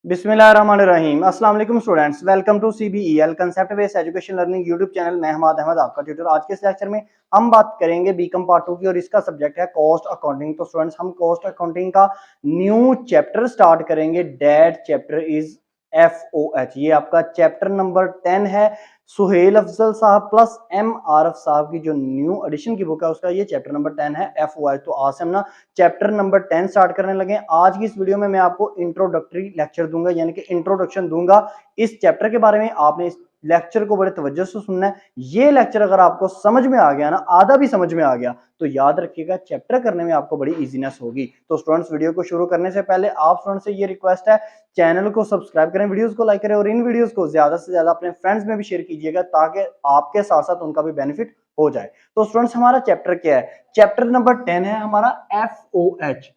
बिस्मिल्लाहिर्रहमानिर्रहीम। अस्सलाम वालेकुम students, welcome to CBEL concept based education learning YouTube channel. मैं हमाद अहमद आपका ट्यूटर। आज के इस लेक्चर में हम बात करेंगे बीकॉम पार्ट 2 की और इसका सब्जेक्ट है कॉस्ट अकाउंटिंग। तो स्टूडेंट्स, हम कॉस्ट अकाउंटिंग का न्यू चैप्टर स्टार्ट करेंगे। That chapter is FOH। ये आपका चैप्टर नंबर 10 है। सुहेल अफजल साहब प्लस M आरफ साहब की जो न्यू एडिशन की बुक है उसका ये चैप्टर नंबर 10 है, FOH। तो आज से हम ना चैप्टर नंबर 10 स्टार्ट करने लगे। आज की इस वीडियो में मैं आपको इंट्रोडक्टरी लेक्चर दूंगा, यानी कि इंट्रोडक्शन दूंगा इस चैप्टर के बारे में। आपने इस लेक्चर को बड़े तवज्जो से सुनना है। ये लेक्चर अगर आपको समझ में आ गया ना, आधा भी समझ में आ गया, तो याद रखिएगा चैप्टर करने में आपको बड़ी इजीनेस होगी। तो स्टूडेंट्स, वीडियो को शुरू करने से पहले आप स्टूडेंट्स से ये रिक्वेस्ट है, चैनल को सब्सक्राइब करें, वीडियोस को लाइक करें और इन वीडियोस को ज्यादा से ज्यादा अपने फ्रेंड्स में भी शेयर कीजिएगा ताकि आपके साथ साथ उनका भी बेनिफिट हो जाए। तो स्टूडेंट्स, हमारा चैप्टर क्या है? चैप्टर नंबर 10 है हमारा FOH।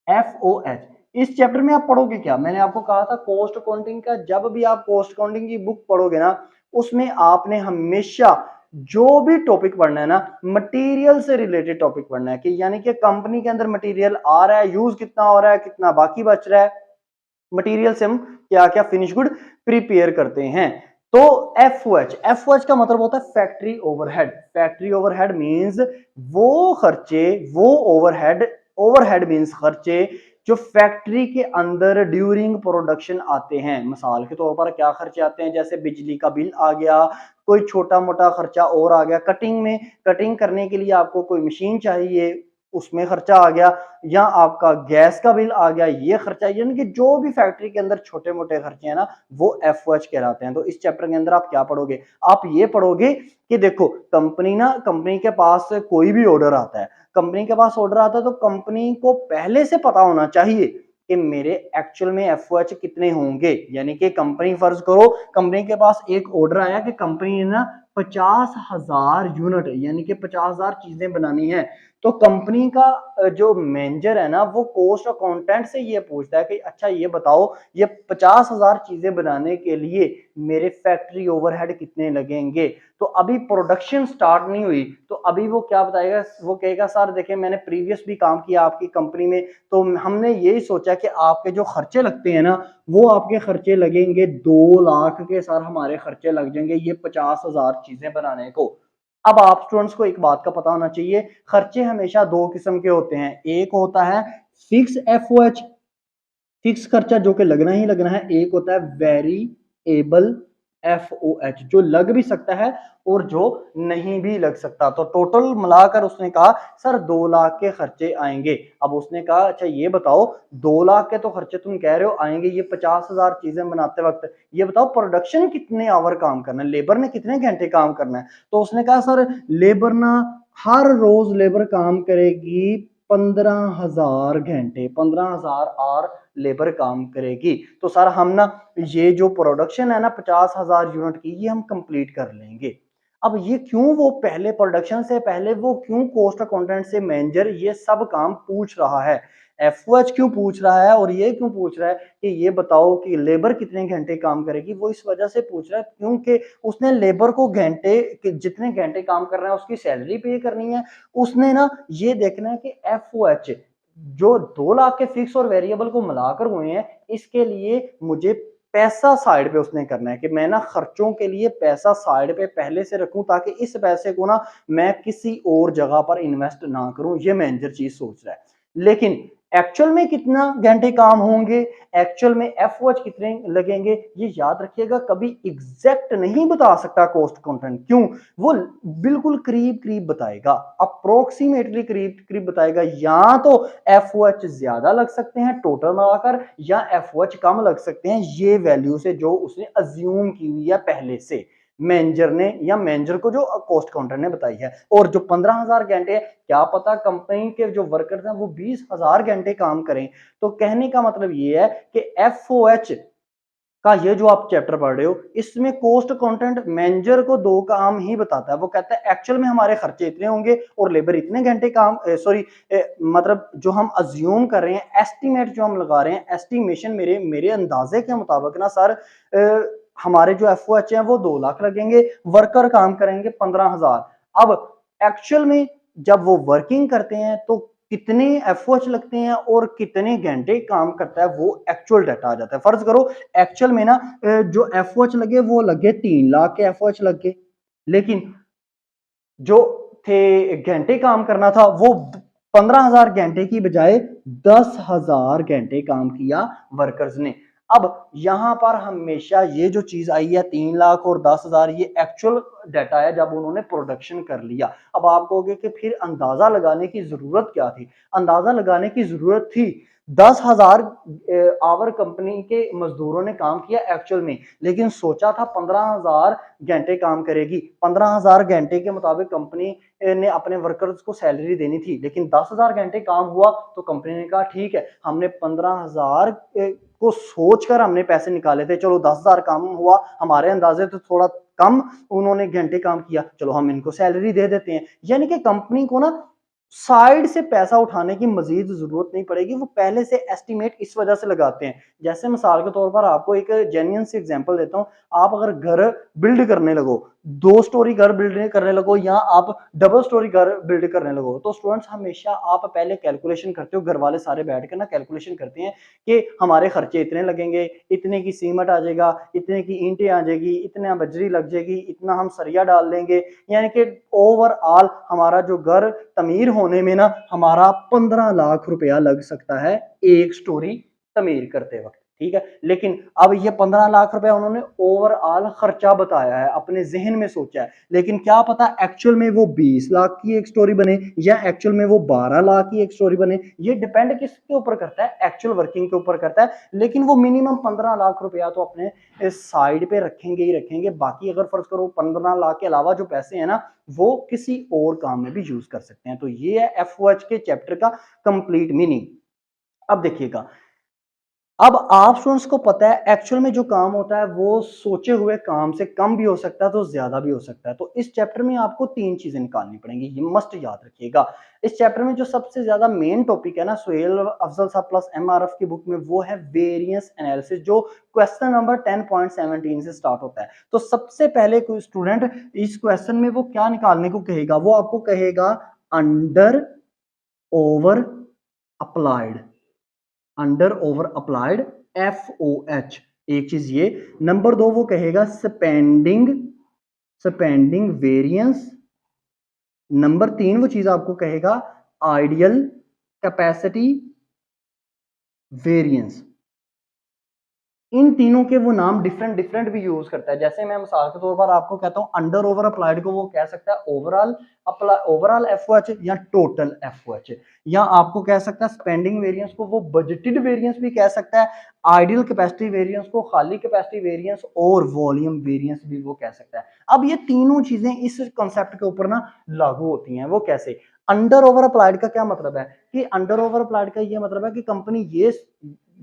FOH इस चैप्टर में आप पढ़ोगे क्या? मैंने आपको कहा था कॉस्ट अकाउंटिंग का, जब भी आप कॉस्ट अकाउंटिंग की बुक पढ़ोगे ना, उसमें आपने हमेशा जो भी टॉपिक पढ़ना है ना, मटेरियल से रिलेटेड टॉपिक पढ़ना है। कि यानी कि कंपनी के अंदर मटेरियल आ रहा है, यूज कितना हो रहा है, कितना बाकी बच रहा है, मटेरियल से हम क्या क्या फिनिश गुड प्रिपेयर करते हैं। तो FOH का मतलब होता है factory overhead. Factory overhead means वो खर्चे, वो ओवरहेड, ओवरहेड मींस खर्चे जो फैक्ट्री के अंदर ड्यूरिंग प्रोडक्शन आते हैं। मिसाल के तौर पर क्या खर्चे आते हैं? जैसे बिजली का बिल आ गया, कोई छोटा मोटा खर्चा और आ गया, कटिंग में, कटिंग करने के लिए आपको कोई मशीन चाहिए, उसमें खर्चा आ गया, या आपका गैस का बिल आ गया, ये खर्चा। यानी कि जो भी फैक्ट्री के अंदर छोटे मोटे खर्चे हैं ना, वो FOH कहलाते हैं। तो इस चैप्टर के अंदर आप क्या पढ़ोगे? आप ये पढ़ोगे कि देखो कंपनी के पास कोई भी ऑर्डर आता है, कंपनी के पास ऑर्डर आता है तो कंपनी को पहले से पता होना चाहिए कि मेरे एक्चुअल में FOH कितने होंगे। यानी कि कंपनी, फर्ज करो कंपनी के पास एक ऑर्डर आया कि कंपनी ने ना 50,000 यूनिट यानी कि 50,000 चीजें बनानी है। तो कंपनी का जो मैनेजर है ना, वो कॉस्ट अकाउंटेंट से ये पूछता है कि अच्छा ये बताओ, ये 50,000 चीजें बनाने के लिए मेरे फैक्ट्री ओवरहेड कितने लगेंगे। तो अभी प्रोडक्शन स्टार्ट नहीं हुई, तो अभी वो क्या बताएगा? वो कहेगा सर देखिए, मैंने प्रीवियस भी काम किया आपकी कंपनी में, तो हमने यही सोचा कि आपके जो खर्चे लगते हैं ना, वो आपके खर्चे लगेंगे 2 लाख के। सर हमारे खर्चे लग जाएंगे ये 50,000 चीजें बनाने को। अब आप स्टूडेंट्स को एक बात का पता होना चाहिए, खर्चे हमेशा दो किस्म के होते हैं। एक होता है फिक्स FOH, फिक्स खर्चा जो कि लगना ही लगना है। एक होता है वेरिएबल FOH, जो लग भी सकता है और जो नहीं भी लग सकता। तो टोटल मिलाकर उसने कहा सर 2 लाख के खर्चे आएंगे। अब उसने कहा अच्छा ये बताओ, 2 लाख के तो खर्चे तुम कह रहे हो आएंगे, ये 50,000 चीजें बनाते वक्त, ये बताओ प्रोडक्शन कितने आवर काम करना है, लेबर ने कितने घंटे काम करना है। तो उसने कहा सर लेबर ना हर रोज लेबर काम करेगी 15,000 घंटे, 15,000 आवर लेबर काम करेगी। तो सर हम ना ये जो प्रोडक्शन है ना 50,000 यूनिट की, ये हम कंप्लीट कर लेंगे। अब ये क्यों, वो पहले प्रोडक्शन से पहले वो क्यों कॉस्ट अकाउंटेंट से मैनेजर ये सब काम पूछ रहा है? FOH क्यों पूछ रहा है और ये क्यों पूछ रहा है कि ये बताओ कि लेबर कितने घंटे काम करेगी? वो इस वजह से पूछ रहा है क्योंकि उसने लेबर को घंटे, जितने घंटे काम कर रहा है उसकी सैलरी पे करनी है। उसने ना ये देखना है कि FOH जो 2 लाख के फिक्स और वेरिएबल को मिलाकर हुए हैं, इसके लिए मुझे पैसा साइड पे उसने करना है कि मैं ना खर्चों के लिए पैसा साइड पे पहले से रखूं, ताकि इस पैसे को ना मैं किसी और जगह पर इन्वेस्ट ना करूं। ये मैनेजर चीज सोच रहा है। लेकिन एक्चुअल में कितना घंटे काम होंगे, एक्चुअल में FOH कितने लगेंगे, ये याद रखिएगा कभी एग्जैक्ट नहीं बता सकता कॉस्ट अकाउंटेंट। क्यों? वो बिल्कुल करीब करीब बताएगा, अप्रोक्सीमेटली करीब करीब बताएगा। या तो FOH ज्यादा लग सकते हैं टोटल मिलाकर, या FOH कम लग सकते हैं ये वैल्यू से जो उसने अज्यूम की हुई है पहले से मैनेजर ने, या मैनेजर को जो कॉस्ट अकाउंटेंट ने बताई है। और जो 15,000 घंटे, क्या पता कंपनी के जो वर्कर्स हैं वो 20,000 घंटे काम करें। तो कहने का मतलब ये है कि FOH का ये जो आप चैप्टर पढ़ रहे हो, इसमें कॉस्ट अकाउंटेंट मैनेजर को दो काम ही बताता है। वो कहता है एक्चुअल में हमारे खर्चे इतने होंगे और लेबर इतने घंटे काम, सॉरी मतलब जो हम अज्यूम कर रहे हैं, एस्टिमेट जो हम लगा रहे हैं, एस्टिमेशन मेरे मेरे अंदाजे के मुताबिक ना सर, हमारे जो FOH हैं वो 2 लाख लगेंगे, वर्कर काम करेंगे 15,000। अब एक्चुअल में जब वो वर्किंग करते हैं तो कितने एफओएच लगते हैं और कितने घंटे काम करता है वो एक्चुअल डाटा आ जाता है। फर्ज करो एक्चुअल में ना जो एफओएच लगे वो लगे 3 लाख के एफओएच लगे, लेकिन जो थे घंटे काम करना था वो 15,000 घंटे की बजाय 10,000 घंटे काम किया वर्कर्स ने। अब यहां पर हमेशा ये जो चीज आई है 3 लाख और 10,000, ये एक्चुअल डाटा है जब उन्होंने प्रोडक्शन कर लिया। अब आप कहोगे कि फिर अंदाजा लगाने की जरूरत क्या थी? अंदाजा लगाने की जरूरत थी 10,000 आवर कंपनी के मजदूरों ने काम किया एक्चुअल में, लेकिन सोचा था 15,000 घंटे काम करेगी। 15,000 घंटे के मुताबिक कंपनी ने अपने वर्कर्स को सैलरी देनी थी, लेकिन 10,000 घंटे काम हुआ तो कंपनी ने कहा ठीक है, हमने 15,000 को सोचकर हमने पैसे निकाले थे, चलो 10,000 काम हुआ, हमारे अंदाजे तो थोड़ा कम उन्होंने घंटे काम किया, चलो हम इनको सैलरी दे देते हैं। यानी कि कंपनी को ना साइड से पैसा उठाने की मजीद जरूरत नहीं पड़ेगी, वो पहले से एस्टिमेट इस वजह से लगाते हैं। जैसे मिसाल के तौर पर आपको एक जेन्युइन सी एग्जांपल देता हूं, आप अगर घर बिल्ड करने लगो, 2 स्टोरी घर बिल्ड करने लगो या आप डबल स्टोरी घर बिल्ड करने लगो, तो स्टूडेंट्स हमेशा आप पहले कैलकुलेशन करते हो, घर वाले सारे बैठ कर ना कैलकुलेशन करते हैं कि हमारे खर्चे इतने लगेंगे, इतने की सीमेंट आ जाएगा, इतने की ईंटें आ जाएगी, इतना बजरी लग जाएगी, इतना हम सरिया डाल देंगे, यानी कि ओवरऑल हमारा जो घर तमीर होने में ना हमारा 15 लाख रुपया लग सकता है एक स्टोरी तमीर करते वक्त, ठीक है। लेकिन अब ये 15 लाख रुपया उन्होंने ओवरऑल खर्चा बताया है, अपने जहन में सोचा है, लेकिन क्या पता एक्चुअल में वो 20 लाख की एक स्टोरी बने या एक्चुअल में वो 12 लाख की एक स्टोरी बने। ये डिपेंड किसके ऊपर करता है? एक्चुअल वर्किंग के ऊपर करता है। लेकिन वो मिनिमम 15 लाख रुपया तो अपने साइड पे रखेंगे ही रखेंगे। बाकी अगर फर्ज करो 15 लाख के अलावा जो पैसे हैं ना वो किसी और काम में भी यूज कर सकते हैं। तो ये है एफओएच के चैप्टर का कंप्लीट मीनिंग। अब देखिएगा, अब आप स्टूडेंट्स को पता है एक्चुअल में जो काम होता है वो सोचे हुए काम से कम भी हो सकता है तो ज्यादा भी हो सकता है। तो इस चैप्टर में आपको 3 चीजें निकालनी पड़ेंगी, ये मस्ट याद रखिएगा। इस चैप्टर में जो सबसे ज्यादा मेन टॉपिक है ना सुहेल अफजल साहब प्लस एमआरएफ की बुक में, वो है वेरिएंस एनालिसिस, जो क्वेश्चन नंबर 10.17 से स्टार्ट होता है। तो सबसे पहले कोई स्टूडेंट इस क्वेश्चन में वो क्या निकालने को कहेगा? वो आपको कहेगा under over applied, under over applied FOH, एक चीज ये। नंबर 2 वो कहेगा स्पेंडिंग, स्पेंडिंग वेरिएंस। नंबर 3 वो चीज आपको कहेगा आइडियल कैपेसिटी वेरिएंस। इन तीनों के वो नाम डिफरेंट डिफरेंट भी यूज करता है। जैसे मैं मिसाल के तौर पर आपको कहता हूं अंडर ओवर अप्लाइड को वो कह सकता है ओवरऑल ओवरऑल एफओएच या टोटल एफओएच, या आपको कह सकता है स्पेंडिंग वेरिएंस को वो बजटेड वेरिएंस भी कह सकता है, आइडियल कैपेसिटी वेरिएंस को खाली कैपेसिटी वेरिएंस, और वॉल्यूम वेरिएंस भी वो कह सकता है। अब ये तीनों चीजें इस कॉन्सेप्ट के ऊपर ना लागू होती हैं। वो कैसे? अंडर ओवर अप्लाइड का क्या मतलब है कि अंडर ओवर अप्लाइड का ये मतलब है कि कंपनी ये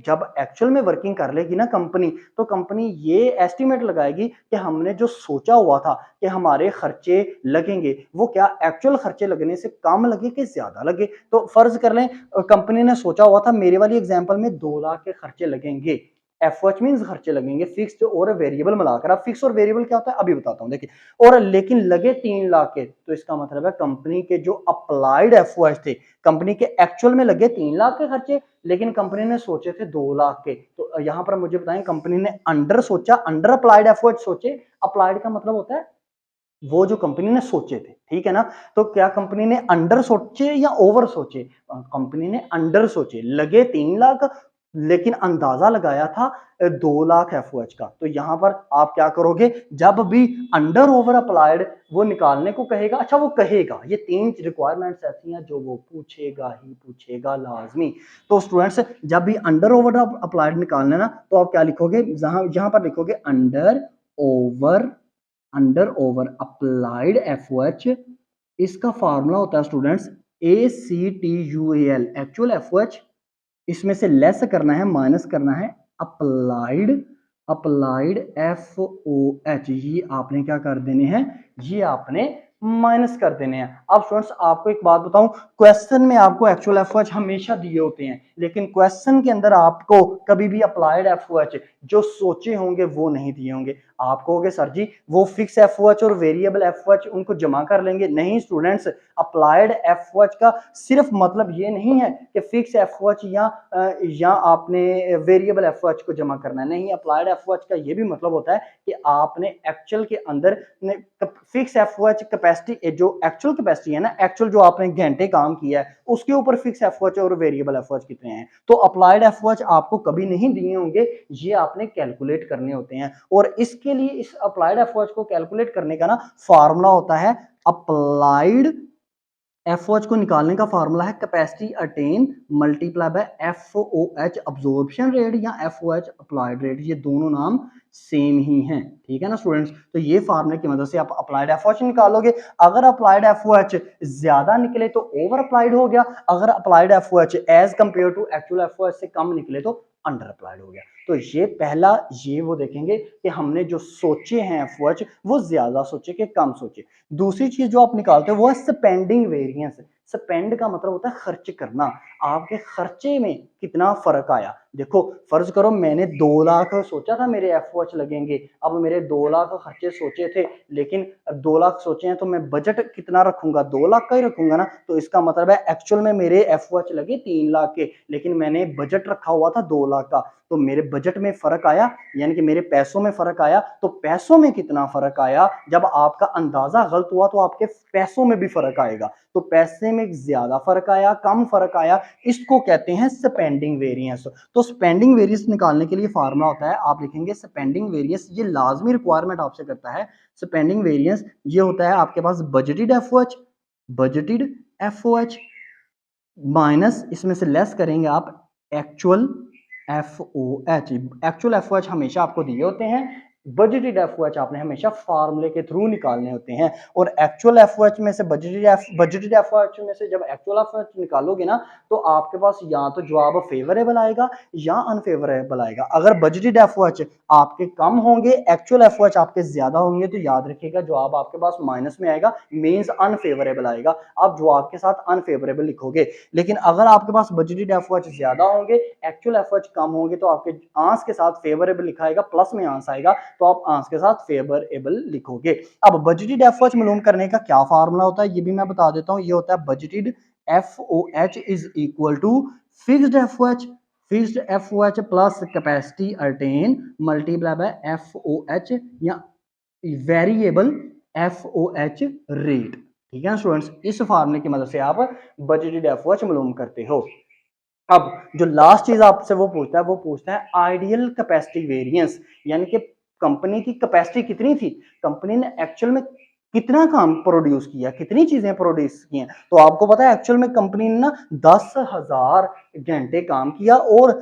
जब एक्चुअल में वर्किंग कर लेगी ना कंपनी, तो कंपनी ये एस्टिमेट लगाएगी कि हमने जो सोचा हुआ था कि हमारे खर्चे लगेंगे वो क्या एक्चुअल खर्चे लगने से कम लगे कि ज्यादा लगे। तो फर्ज कर लें कंपनी ने सोचा हुआ था मेरे वाली एग्जांपल में 2 लाख के खर्चे लगेंगे, एफओएच मींस खर्चे लगेंगे फिक्स्ड और वेरिएबल मिलाकर। अब फिक्स और वेरिएबल क्या होता है अभी बताता हूं, देखिए। और लेकिन लगे 3 लाख के, तो इसका मतलब है कंपनी के जो अप्लाइड एफओएच थे, कंपनी के एक्चुअल में लगे 3 लाख के खर्चे, लेकिन कंपनी ने सोचे थे 2 लाख के। तो यहां पर मुझे बताएं कंपनी ने अंडर सोचा, अंडर अप्लाइड एफओएच सोचे। अप्लाइड का मतलब होता है वो जो कंपनी ने सोचे थे, ठीक है ना। तो क्या कंपनी ने अंडर सोचे या ओवर सोचे? कंपनी ने अंडर सोचे, लगे 3 लाख लेकिन अंदाजा लगाया था 2 लाख एफओएच का। तो यहां पर आप क्या करोगे, जब भी अंडर ओवर अप्लाइड वो निकालने को कहेगा, अच्छा वो कहेगा, ये 3 रिक्वायरमेंट्स ऐसी हैं जो वो पूछेगा ही पूछेगा लाजमी। तो स्टूडेंट्स जब भी अंडर ओवर अप्लाइड निकालना ना, तो आप क्या लिखोगे, यहां पर लिखोगे अंडर ओवर अप्लाइड एफओएच। इसका फार्मूला होता है स्टूडेंट्स ACTUAL, एक्चुअल एफओएच, इसमें से लेस करना है, माइनस करना है अप्लाइड, अप्लाइड एफओएच, ये आपने क्या कर देने हैं, ये आपने माइनस कर देने हैं। अब स्टूडेंट्स आपको एक बात बताऊं, क्वेश्चन में आपको एक्चुअल एफओएच हमेशा दिए होते हैं, लेकिन क्वेश्चन के अंदर आपको कभी भी अप्लाइड एफओएच जो सोचे होंगे वो नहीं दिए होंगे। आप कहोगे सर जी वो फिक्स एफओएच और वेरिएबल एफओएच उनको जमा कर लेंगे। नहीं स्टूडेंट्स, अप्लाइड एफओएच का सिर्फ मतलब ये नहीं है कि फिक्स एफओएच या आपने वेरिएबल एफओएच को जमा करना है। नहीं, अप्लाइड एफओएच का ये भी मतलब होता है कि आपने एक्चुअल के अंदर फिक्स एफओएच कैपेसिटी, जो एक्चुअल कैपेसिटी है ना, एक्चुअल जो आपने घंटे काम किया है उसके ऊपर फिक्स एफओएच और वेरिएबल एफओएच कितने हैं। तो अप्लाइड एफओएच आपको कभी नहीं दिए होंगे, ये आपने कैलकुलेट करने होते हैं। और इसके लिए इस अप्लाइड एफओएच को कैलकुलेट करने का ना फार्मूला होता है, अप्लाइड एफओएच को निकालने का फार्मूला है capacity attain multiply by FOH absorption rate या एफओएच अप्लाइड रेट। ये दोनों नाम सेम ही हैं, ठीक है ना स्टूडेंट्स। तो ये फार्मूले की मदद से आप अप्लाइड एफओएच निकालोगे। अगर अप्लाइड एफओएच ज्यादा निकले तो ओवर अप्लाइड हो गया, अगर applied FOH as compare to actual FOH से कम निकले तो अंडर अप्लाइड हो गया। तो ये पहला, ये वो देखेंगे कि हमने जो सोचे हैं एफओएच वो ज्यादा सोचे कि कम सोचे। दूसरी चीज जो आप निकालते हो वो है स्पेंडिंग वेरिएंस। स्पेंड का मतलब होता है खर्च करना, आपके खर्चे में कितना फर्क आया। देखो फर्ज करो मैंने 2 लाख सोचा था मेरे एफओएच लगेंगे, अब मेरे 2 लाख खर्चे सोचे थे, लेकिन 2 लाख सोचे हैं तो मैं बजट कितना रखूंगा, 2 लाख का ही रखूंगा ना। तो इसका मतलब है एक्चुअल में मेरे एफओएच लगे 3 लाख के, लेकिन मैंने बजट रखा हुआ था 2 लाख का। तो मेरे बजट में फर्क आया, यानी कि मेरे पैसों में फर्क आया। तो पैसों में कितना फर्क आया, जब आपका अंदाजा गलत हुआ तो आपके पैसों में भी फर्क आएगा। तो पैसे में ज्यादा फर्क आया, कम फर्क आया, इसको कहते हैं स्पेंडिंग वेरिएंस। तो स्पेंडिंग वेरिएंस निकालने के लिए फार्मूला होता है, आप लिखेंगे स्पेंडिंग वेरिएंस, ये लाजमी रिक्वायरमेंट आपसे करता है। स्पेंडिंग वेरिएंस ये होता है आपके पास बजटेड एफओएच माइनस, इसमें से लेस करेंगे आप एक्चुअल एफओएच। एक्चुअल एफओएच हमेशा आपको दिए होते हैं, बजटेड एफओएच आपने हमेशा फार्मूले के थ्रू निकालने होते हैं। और एक्चुअल एफओएच में से बजटेड एफओएच में से जब एक्चुअल एफओएच निकालोगे ना, तो आपके पास या तो जवाब फेवरेबल आएगा या अनफेवरेबल आएगा। अगर बजटेड एफओएच आपके कम होंगे, एक्चुअल एफओएच आपके ज्यादा होंगे, तो याद रखिएगा जवाब आपके पास माइनस में आएगा, मींस अनफेवरेबल आएगा। आप जवाब के साथ अनफेवरेबल लिखोगे। लेकिन अगर आपके पास बजटेड एफओएच ज्यादा होंगे, एक्चुअल एफओएच कम होंगे, तो आपके आंस के साथ फेवरेबल लिखा आएगा, प्लस में आंस आएगा, तो आप आंस के साथ फेवरेबल लिखोगे। अब बजटेड एफओएच मालूम करने का क्या फार्मूला होता है ये भी मैं बता देता हूं। ये होता है budgeted FOH is equal to fixed FOH plus capacity attain multiply by FOH या वेरिएबल एफओएच रेट। ठीक है स्टूडेंट्स, इस फार्मूले की मदद से आप बजटेड एफओएच मालूम करते हो। अब जो लास्ट चीज आपसे वो पूछता है आइडियल कैपेसिटी वेरिएंस, यानी कि कंपनी की कैपेसिटी कितनी थी, कंपनी ने एक्चुअल में कितना काम प्रोड्यूस किया, कितनी चीजें प्रोड्यूस की हैं। तो आपको पता है एक्चुअल में कंपनी ने ना 10,000 घंटे काम किया और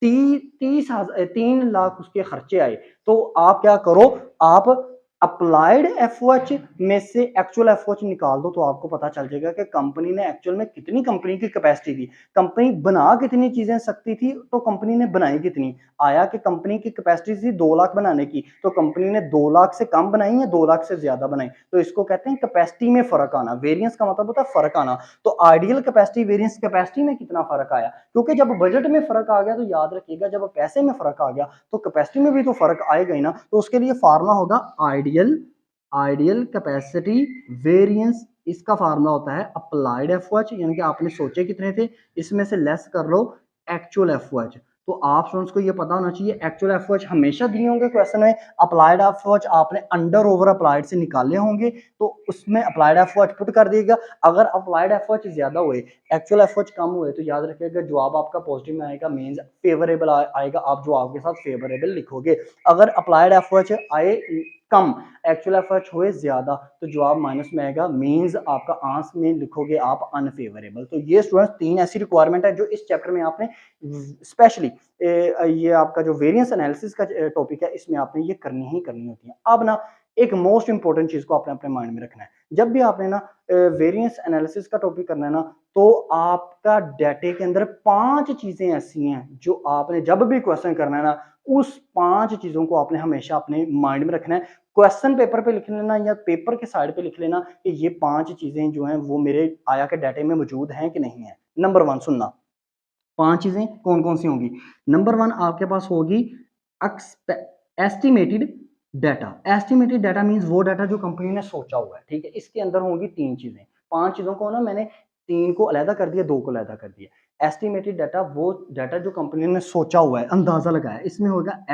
3 लाख उसके खर्चे आए। तो आप क्या करो, आप अप्लाइड एफओएच में से एक्चुअल एफओएच निकाल दो, तो आपको पता चल जाएगा कि कंपनी ने एक्चुअल में कितनी, कंपनी की कैपेसिटी थी, कंपनी बना कितनी चीजें सकती थी, तो कंपनी ने बनाई कितनी। आया कि कंपनी की कैपेसिटी थी 2 लाख बनाने की, तो कंपनी ने 2 लाख से कम बनाई या 2 लाख से ज्यादा बनाई। तो इसको कहते हैं कैपेसिटी में फर्क आना। वेरिएंस का मतलब होता है फर्क आना। तो आइडियल कैपेसिटी वेरिएंस कैपेसिटी में कितना फर्क आया, क्योंकि जब बजट में फर्क आ गया तो याद रखिएगा जब पैसे में फर्क आ गया तो कैपेसिटी में भी तो फर्क आएगा ही ना। तो उसके लिए फार्मूला होगा आइडियल कैपेसिटी वेरिएंस। इसका फार्मूला होता है अप्लाइड एफओएच, यानी कि आपने सोचे कितने थे, इसमें से लेस कर लो एक्चुअल एफओएच। तो आप स्टूडेंट्स को ये पता होना चाहिए एक्चुअल एफओएच हमेशा दिए होंगे क्वेश्चन में, अप्लाइड एफओएच आपने अंडर ओवर अप्लाइड से निकाले होंगे, तो उसमें अप्लाइड एफओएच पुट कर दिएगा। अगर अप्लाइड एफओएच ज्यादा हुए, एक्चुअल एफओएच कम हुए, तो याद रखिएगा जवाब आपका पॉजिटिव में आएगा, मींस फेवरेबल आएगा, आप जवाब के साथ फेवरेबल लिखोगे। अगर अप्लाइड एफओएच आए कम, एक्चुअल एफओएच हुए ज्यादा, तो जवाब माइनस में आएगा, मींस आपका आंसर में लिखोगे आप अनफेवरेबल। तो ये स्टूडेंट्स 3 ऐसी रिक्वायरमेंट है जो इस चैप्टर में आपने स्पेशली ये आपका जो वेरिएंस एनालिसिस का टॉपिक है इसमें आपने ये करनी ही करनी होती है। अब ना एक मोस्ट इंपॉर्टेंट चीज को आपने अपने माइंड में रखना है, जब भी आपने ना वेरिएंस एनालिसिस का टॉपिक करना है ना, तो आपका डाटे के अंदर 5 चीजें ऐसी हैं जो आपने जब भी क्वेश्चन करना है ना, उस 5 चीजों को आपने हमेशा अपने माइंड में रखना है। क्वेश्चन पेपर पे लिख लेना या पेपर के साइड पे लिख लेना कि ये 5 चीजें जो हैं वो मेरे आया के डाटे में मौजूद हैं कि नहीं है। नंबर 1 सुनना, 5 चीजें कौन कौन सी होंगी। नंबर 1 आपके पास होगी estimated data. Estimated data means वो डाटा जो कंपनी ने सोचा हुआ है, ठीक है। इसके अंदर होंगी 3 चीजें। 5 चीजों को ना मैंने 3 को अलहदा कर दिया, 2 को अलहदा कर दिया। एस्टिमेटेड डाटा वो डाटा जो कंपनी ने सोचा हुआ है, अंदाजा लगाया। इसमें होगा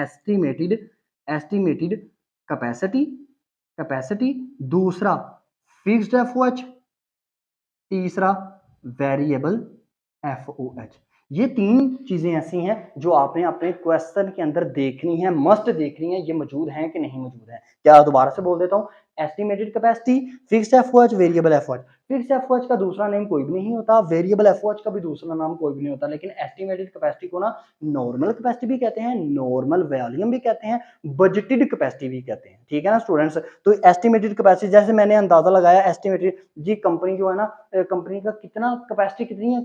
एस्टिमेटेड कैपेसिटी, दूसरा फिक्स्ड एफओएच, तीसरा वेरिएबल एफओएच। ये 3 चीजें ऐसी हैं जो आपने अपने क्वेश्चन के अंदर देखनी है, मस्ट देखनी है, ये मौजूद हैं कि नहीं मौजूद है। क्या दोबारा से बोल देता हूं, estimated capacity, fixed FOH, variable FOH. Fixed FOH का दूसरा नेम कोई भी नहीं होता, वेरिएबल एफओएच का भी दूसरा नाम कोई भी नहीं होता, लेकिन एस्टिमेटेड कैपेसिटी को ना नॉर्मल कैपेसिटी भी कहते हैं, नॉर्मल वॉल्यूम भी कहते हैं, बजटेड कैपेसिटी भी कहते हैं, ठीक है ना स्टूडेंट्स। तो एस्टिमेटेड कैपेसिटी जैसे मैंने अंदाजा लगाया, एस्टिमेटेड जी कंपनी जो है ना, कंपनी का कितना कैपेसिटी कितनी है,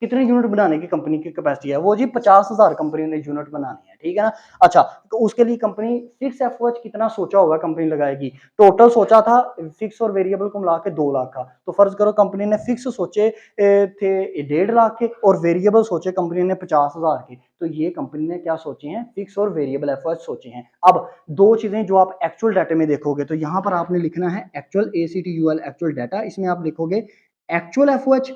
कितने यूनिट बनाने की कंपनी की कैपेसिटी है, वो जी 50,000 कंपनी ने यूनिट बनानी है, ठीक है ना। अच्छा, तो उसके लिए कंपनी फिक्स एफओएच कितना सोचा होगा कंपनी लगाएगी। टोटल सोचा था फिक्स और वेरिएबल को मिला के 2 लाख का। तो फर्ज करो कंपनी ने फिक्स सोचे थे 1.5 लाख के और वेरिएबल सोचे कंपनी ने 50,000 के। तो ये कंपनी ने क्या सोचे हैं, फिक्स और वेरिएबल एफओएच सोचे हैं। अब 2 चीजें जो आप एक्चुअल डाटा में देखोगे, तो यहां पर आपने लिखना है एक्चुअल ACTUL एक्चुअल डाटा। इसमें आप लिखोगे एक्चुअल एफओएच,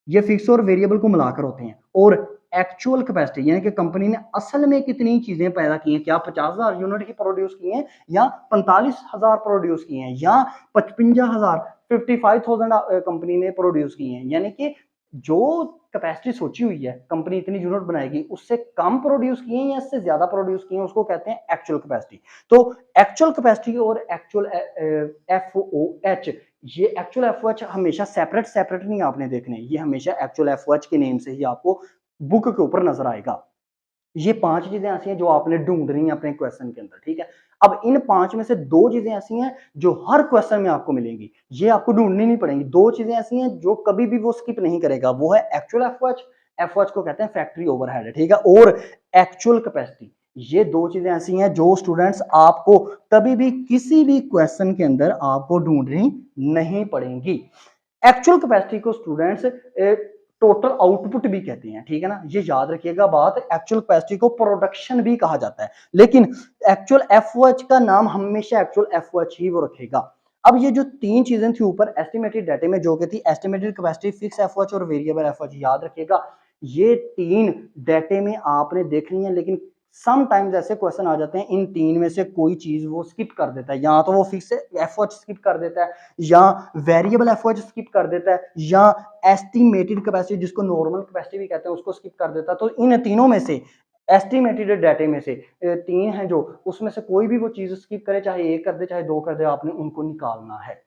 ये फिक्स और वेरिएबल को मिलाकर होते हैं, और एक्चुअल कैपेसिटी यानी कि कंपनी ने असल में कितनी चीजें पैदा की हैं, क्या 50,000 यूनिट की प्रोड्यूस की हैं या 45,000 प्रोड्यूस की हैं या 55,000 55,000 कंपनी ने प्रोड्यूस की हैं। यानी कि जो कैपेसिटी सोची हुई है कंपनी इतनी यूनिट बनाएगी, उससे कम प्रोड्यूस किए या इससे ज्यादा प्रोड्यूस किए, उसको कहते हैं एक्चुअल कैपेसिटी। तो एक्चुअल कैपेसिटी और एक्चुअल एफओएच, ये एक्चुअल एफओएच हमेशा सेपरेट सेपरेट नहीं आपने देखने, ये हमेशा एक्चुअल एफओएच के नेम से ही आपको बुक के ऊपर नजर आएगा। ये 5 चीजें ऐसी हैं जो आपने ढूंढनी है अपने क्वेश्चन के अंदर, ठीक है। अब इन 5 में से 2 चीजें ऐसी हैं जो हर क्वेश्चन में आपको मिलेंगी, ये आपको ढूंढनी नहीं पड़ेंगी। 2 चीजें ऐसी हैं जो कभी भी वो स्किप नहीं करेगा, वो है एक्चुअल एफओएच, एफओएच को कहते हैं फैक्ट्री ओवरहेड, ठीक है, और एक्चुअल कैपेसिटी। ये 2 चीजें ऐसी हैं जो स्टूडेंट्स आपको कभी भी किसी भी क्वेश्चन के अंदर आपको ढूंढनी नहीं पड़ेंगी। एक्चुअल कैपेसिटी को स्टूडेंट्स टोटल आउटपुट भी कहते हैं, ठीक है ना, ये याद रखिएगा बात। एक्चुअल कैपेसिटी को प्रोडक्शन भी कहा जाता है, लेकिन एक्चुअल एफओएच का नाम हमेशा एक्चुअल एफओएच ही वो रखेगा। अब ये जो 3 चीजें थी ऊपर एस्टिमेटेड डाटा में, जो कि थी एस्टिमेटेड कैपेसिटी, फिक्स एफओएच और वेरिएबल एफओएच, याद रखिएगा ये 3 डाटे में आपने देखनी है। लेकिन समटाइम्स ऐसे क्वेश्चन आ जाते हैं इन 3 में से कोई चीज वो स्किप कर देता है, या तो वो फिक्स एफओएच स्किप कर देता है, या वेरिएबल एफओएच स्किप कर देता है, या एस्टिमेटेड कैपेसिटी जिसको नॉर्मल कैपेसिटी भी कहते हैं उसको स्किप कर देता है। तो इन तीनों में से एस्टिमेटेड डाटे में से 3 हैं जो, उसमें से कोई भी वो चीज स्किप करे, चाहे 1 कर दे चाहे 2 कर दे, आपने उनको निकालना है,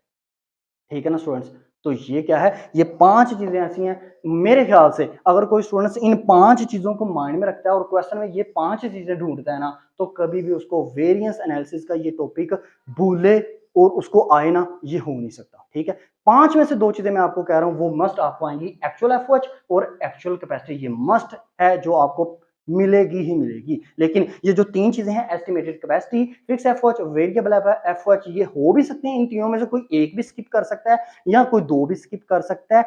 ठीक है ना स्टूडेंट्स। तो ये क्या है, ये 5 चीजें ऐसी हैं, मेरे ख्याल से अगर कोई स्टूडेंट्स इन 5 चीजों को माइंड में रखता है और क्वेश्चन में ये 5 चीजें ढूंढता है ना, तो कभी भी उसको वेरिएंस एनालिसिस का ये टॉपिक भूले और उसको आए ना, ये हो नहीं सकता, ठीक है। 5 में से 2 चीजें मैं आपको कह रहा हूं वो मस्ट आपको आएंगी, एक्चुअल एफओएच और एक्चुअल कैपेसिटी, ये मस्ट है जो आपको मिलेगी ही मिलेगी। लेकिन ये जो 3 चीजें हैं estimated capacity, fix FOH, variable FOH, ये हो भी सकते हैं, इन तीनों में से कोई एक भी स्किप कर सकता है या कोई 2 भी स्किप कर सकता है।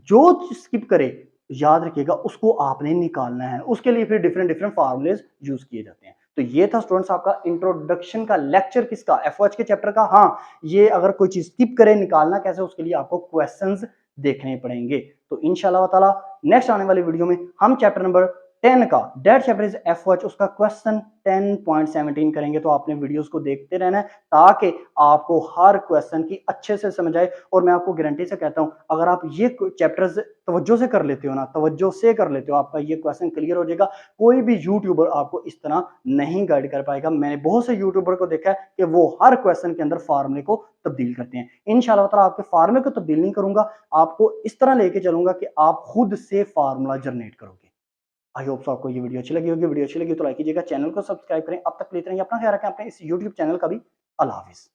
जो स्किप करे याद रखिएगा उसको आपने निकालना है, उसके लिए फिर डिफरेंट डिफरेंट फार्मूलेज यूज किए जाते हैं। तो ये था स्टूडेंट्स आपका इंट्रोडक्शन का लेक्चर, किसका, एफओएच के चैप्टर का। हाँ, ये अगर कोई चीज स्किप करे, निकालना कैसे, उसके लिए आपको क्वेश्चंस देखने पड़ेंगे। तो इंशाल्लाह ताला नेक्स्ट आने वाली वीडियो में हम चैप्टर नंबर 10 का, डेट चैप्टर इज एफओएच, उसका क्वेश्चन 10.17 करेंगे। तो आपने वीडियोस को देखते रहना है ताकि आपको हर क्वेश्चन की अच्छे से समझ आए। और मैं आपको गारंटी से कहता हूं अगर आप ये चैप्टर्स तवज्जो से कर लेते हो ना, तवज्जो से कर लेते हो, आपका ये क्वेश्चन क्लियर हो जाएगा। कोई भी यूट्यूबर आपको इस तरह नहीं गाइड कर पाएगा। मैंने बहुत से यूट्यूबर को देखा है कि वो हर क्वेश्चन के अंदर फार्मूले को तब्दील करते हैं। इंशाल्लाह ताला आपके फार्मूले को तब्दील नहीं करूंगा, आपको इस तरह लेके चलूंगा कि आप खुद से फार्मूला जनरेट करोगे। आई होप सो आपको ये वीडियो अच्छी लगी होगी। वीडियो अच्छी लगी तो लाइक कीजिएगा, चैनल को सब्सक्राइब करें। अब तक लेते रहिए, अपना ख्याल रखें, अपने इस यूट्यूब चैनल का भी। अल्लाह हाफिज़।